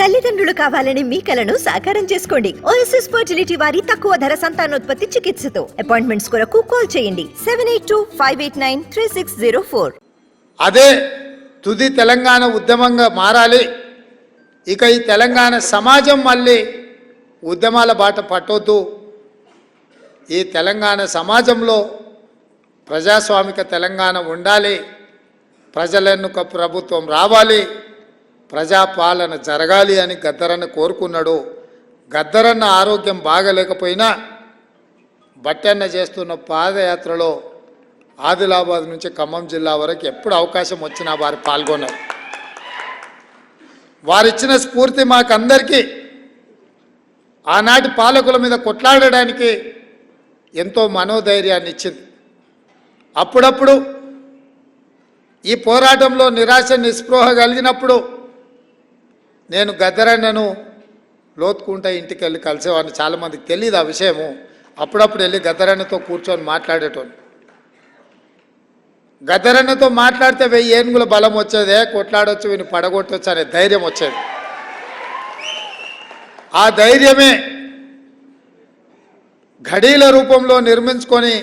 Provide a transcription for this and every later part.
తల్లిదండ్రులు కావాలని మీ కలను సాకారం చేసుకోండి. ఓఎస్ఎస్ ఫర్టిలిటీ వారి తక్కువ ధర సంతానోత్పత్తి చికిత్సతో అపాయింట్మెంట్స్ కొరకు కాల్ చేయండి 7825893604. అదే తుది తెలంగాణ ఉద్యమంగా మారాలి. ఇక ఈ తెలంగాణ సమాజం మళ్ళీ ఉద్యమాల బాట పట్టొద్దు. ఈ తెలంగాణ సమాజంలో ప్రజాస్వామిక తెలంగాణ ఉండాలి. ప్రజలెన్నుక ప్రభుత్వం రావాలి, ప్రజాపాలన జరగాలి అని గద్దరన్న కోరుకున్నాడు. గద్దరన్న ఆరోగ్యం బాగలేకపోయినా బట్టన్న చేస్తున్న పాదయాత్రలో ఆదిలాబాద్ నుంచి ఖమ్మం జిల్లా వరకు ఎప్పుడు అవకాశం వచ్చినా వారు పాల్గొన్నారు. వారిచ్చిన స్ఫూర్తి మాకందరికీ ఆనాటి పాలకుల మీద కొట్లాడడానికి ఎంతో మనోధైర్యాన్ని ఇచ్చింది. అప్పుడప్పుడు ఈ పోరాటంలో నిరాశ నిస్పృహ కలిగినప్పుడు నేను గద్దరన్నను లోతుకుంటా ఇంటికి వెళ్ళి కలిసేవాడిని. చాలామందికి తెలియదు ఆ విషయము. అప్పుడప్పుడు వెళ్ళి గద్దరన్నతో కూర్చొని మాట్లాడేటోని. గద్దరన్నతో మాట్లాడితే 1000 ఏనుగుల బలం వచ్చేదే, కొట్లాడొచ్చు, వీని పడగొట్టవచ్చు అనే ధైర్యం వచ్చేది. ఆ ధైర్యమే ఘడీల రూపంలో నిర్మించుకొని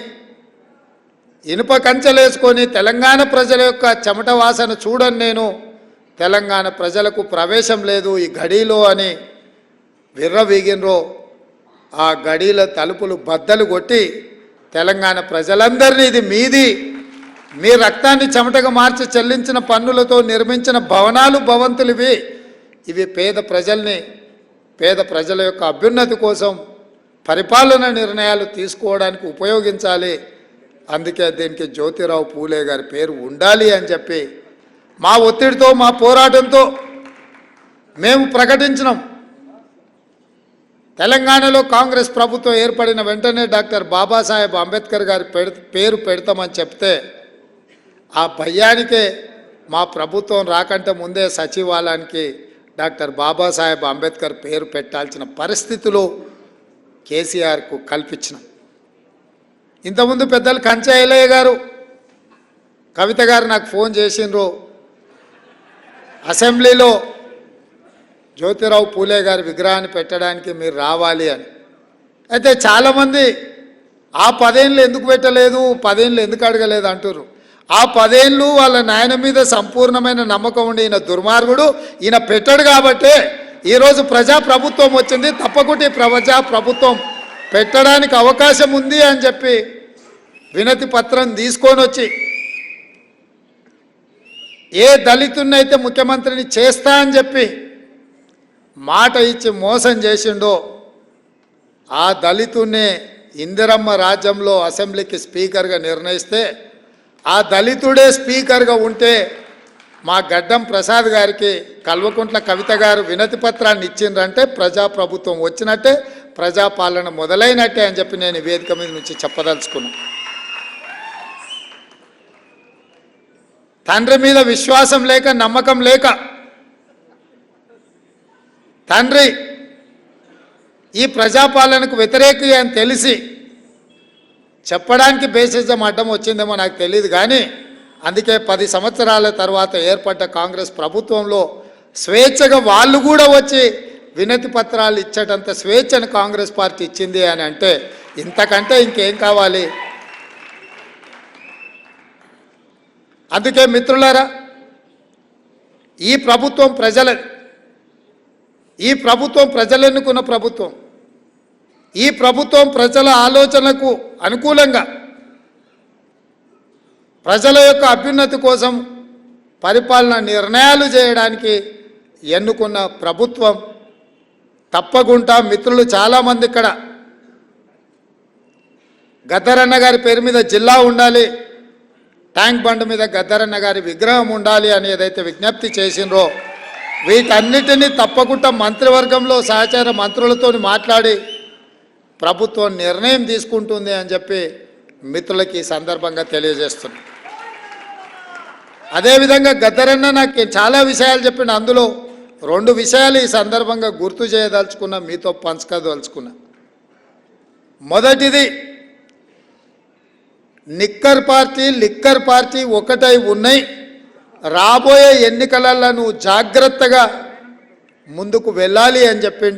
ఇనుప కంచెలేసుకొని తెలంగాణ ప్రజల యొక్క చెమట వాసన చూడని నేను తెలంగాణ ప్రజలకు ప్రవేశం లేదు ఈ గడీలో అని విర్రవీగినరో ఆ గడీల తలుపులు బద్దలు కొట్టి తెలంగాణ ప్రజలందరినీ ఇది మీది, మీ రక్తాన్ని చెమటగా మార్చి చెల్లించిన పన్నులతో నిర్మించిన భవనాలు భవంతులు ఇవి పేద ప్రజల యొక్క అభ్యున్నతి కోసం పరిపాలన నిర్ణయాలు తీసుకోవడానికి ఉపయోగించాలి. అందుకే దీనికి జ్యోతిరావు పూలే గారి పేరు ఉండాలి అని చెప్పి మా ఒత్తిడితో మా పోరాటంతో మేము ప్రకటించినాం. తెలంగాణలో కాంగ్రెస్ ప్రభుత్వం ఏర్పడిన వెంటనే డాక్టర్ బాబాసాహెబ్ అంబేద్కర్ గారి పేరు పెడతామని చెప్తే ఆ భయానికే మా ప్రభుత్వం రాకంటే ముందే సచివాలయానికి డాక్టర్ బాబాసాహెబ్ అంబేద్కర్ పేరు పెట్టాల్సిన పరిస్థితులు కేసీఆర్కు కల్పించినాం. ఇంతకుముందు పెద్దలు కంచె ఐలయ్య గారు, కవిత గారు నాకు ఫోన్ చేసిండ్రు, అసెంబ్లీలో జ్యోతిరావు పూలే గారి విగ్రహాన్ని పెట్టడానికి మీరు రావాలి అని. అయితే చాలామంది ఆ 10 ఏళ్ళు ఎందుకు పెట్టలేదు, 10 ఏళ్ళు ఎందుకు అడగలేదు అంటారు. ఆ 10 ఏళ్ళు వాళ్ళ నాయన మీద సంపూర్ణమైన నమ్మకం ఉండి ఈయన దుర్మార్గుడు, ఈయన పెట్టాడు కాబట్టే ఈరోజు ప్రజాప్రభుత్వం వచ్చింది. తప్పకుండా ప్రజాప్రభుత్వం పెట్టడానికి అవకాశం ఉంది అని చెప్పి వినతి పత్రం తీసుకొని వచ్చి ఏ దళితున్నైతే ముఖ్యమంత్రిని చేస్తా అని చెప్పి మాట ఇచ్చి మోసం చేసిండో ఆ దళితున్నే ఇందిరమ్మ రాజ్యంలో అసెంబ్లీకి స్పీకర్గా నిర్ణయిస్తే ఆ దళితుడే స్పీకర్గా ఉంటే మా గడ్డం ప్రసాద్ గారికి కల్వకుంట్ల కవిత గారు వినతి పత్రాన్ని ఇచ్చిండ్రంటే ప్రజాప్రభుత్వం వచ్చినట్టే, ప్రజాపాలన మొదలైనట్టే అని చెప్పి నేను వేదిక మీద నుంచి చెప్పదలుచుకున్నాను. తండ్రి మీద విశ్వాసం లేక, నమ్మకం లేక తండ్రి ఈ ప్రజాపాలనకు వ్యతిరేకి అని తెలిసి చెప్పడానికి బేసిజం అడ్డం వచ్చిందేమో నాకు తెలియదు. కానీ అందుకే 10 సంవత్సరాల తర్వాత ఏర్పడ్డ కాంగ్రెస్ ప్రభుత్వంలో స్వేచ్ఛగా వాళ్ళు కూడా వచ్చి వినతి పత్రాలు ఇచ్చేటంత స్వేచ్ఛను కాంగ్రెస్ పార్టీ ఇచ్చింది అని అంటే ఇంతకంటే ఇంకేం కావాలి? అందుకే మిత్రులారా, ఈ ప్రభుత్వం ప్రజలెన్నుకున్న ప్రభుత్వం. ఈ ప్రభుత్వం ప్రజల ఆలోచనలకు అనుకూలంగా ప్రజల యొక్క అభ్యున్నతి కోసం పరిపాలన నిర్ణయాలు చేయడానికి ఎన్నుకున్న ప్రభుత్వం. తప్పకుండా మిత్రులు చాలామంది ఇక్కడ గద్దరన్న గారి పేరు మీద జిల్లా ఉండాలి, ట్యాంక్ బండ్ మీద గద్దరన్న గారి విగ్రహం ఉండాలి అని ఏదైతే విజ్ఞప్తి చేసిండ్రో వీటన్నిటినీ తప్పకుండా మంత్రివర్గంలో సహచార మంత్రులతో మాట్లాడి ప్రభుత్వం నిర్ణయం తీసుకుంటుంది అని చెప్పి మిత్రులకి ఈ సందర్భంగా తెలియజేస్తున్నాను. అదేవిధంగా గద్దరన్న నాకు చాలా విషయాలు చెప్పిన, అందులో 2 విషయాలు ఈ సందర్భంగా గుర్తు చేయదలుచుకున్నా, మీతో పంచుకోదలుచుకున్నా. మొదటిది, లిక్కర్ పార్టీ ఒకటై ఉన్నాయి. రాబోయే ఎన్నికలలో నువ్వు జాగ్రత్తగా ముందుకు వెళ్ళాలి అని చెప్పిండు.